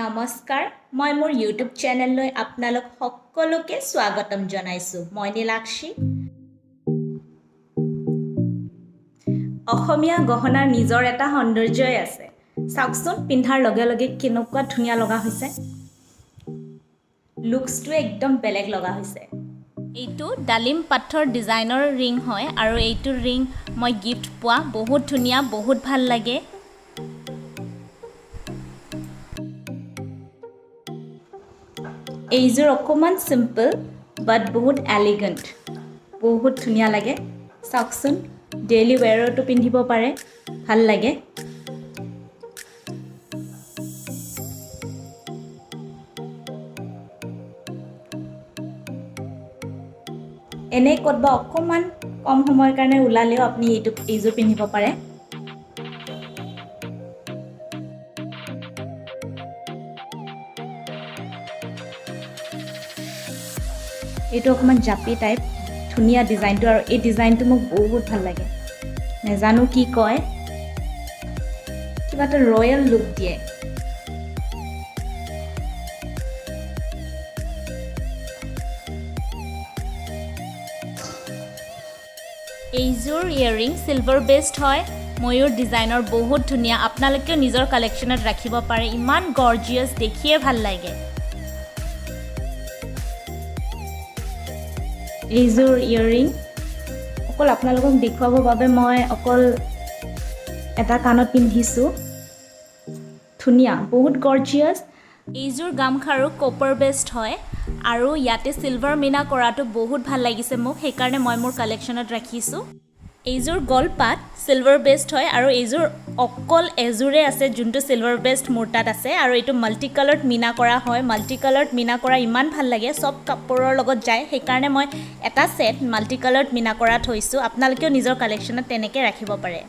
নমস্কাৰ মই মোৰ ইউটিউব চেনেললৈ আপোনালোক সকলোকে স্বাগতম জনাইছো মই নীলাক্ষী অসমীয়া গহনাৰ নিজৰ এটা সৌন্দৰ্যই আছে চাওকচোন পিন্ধাৰ লগে লগে কেনেকুৱা ধুনীয়া লগা হৈছে লুকসটো একদম বেলেগ লগা হৈছে এইটো ডালিম পাথৰ ডিজাইনৰ ৰিং হয় আৰু এইটো ৰিং মই গিফ্ট পোৱা বহুত ধুনীয়া বহুত ভাল লাগে এইযোৰ অকমান সিম্পল বাট বহুত এলিগেন্ট বহুত ধুনীয়া লাগে চাওকচোন ডেইলি ওয়্যাৰটো পিন্ধিব পাৰে ভাল লাগে এনে কতবা অকমান কম সময়ৰ কাৰণে উলালেও আপুনি এইযোৰ পিন্ধিব পাৰে এইটো অকমান জাপি টাইপ ধুনীয়া ডিজাইনটো আৰু এই ডিজাইনটো মোক বহুত ভাল লাগে নেজানো কি কয় কিবা এটা ৰয়েল লুক দিয়ে এইযোৰ ইয়াৰিং সিলভাৰ বেসড হয় ময়ূৰ ডিজাইনৰ বহুত ধুনীয়া আপোনালোকে নিজৰ কালেকচনত ৰাখিব পাৰে ইমান গৰ্জিয়াস দেখিয়ে ভাল লাগে এইযোৰ ইয়াৰিং অকল আপোনালোকক দেখুৱাবৰ বাবে মই অকল এটা কাণত পিন্ধিছো ধুনীয়া বহুত গৰ্জিয়াস এইযোৰ গামখাৰু কপাৰ বেসড হয় আৰু ইয়াতে সিলভাৰ মিনা কৰাটো বহুত ভাল লাগিছে মোক সেইকাৰণে মই মোৰ কালেকচনত ৰাখিছো এইযোৰ গলপাত সিলভাৰ বেসড হয় আৰু এইযোৰ অকল এজুৰে আছে যোনটো সিলভাৰ বেসড মূৰ্তাত আছে আৰু এইটো মাল্টি কালাৰত মিনা কৰা হয় মাল্টি কালাৰত মিনা কৰা ইমান ভাল লাগে সব কাপোৰৰ লগত যায় সেইকাৰণে মই এটা সেট মাল্টি কালাৰত মিনা কৰা থৈছো আপোনালোকেও নিজৰ কালেকচনত তেনেকৈ ৰাখিব পাৰে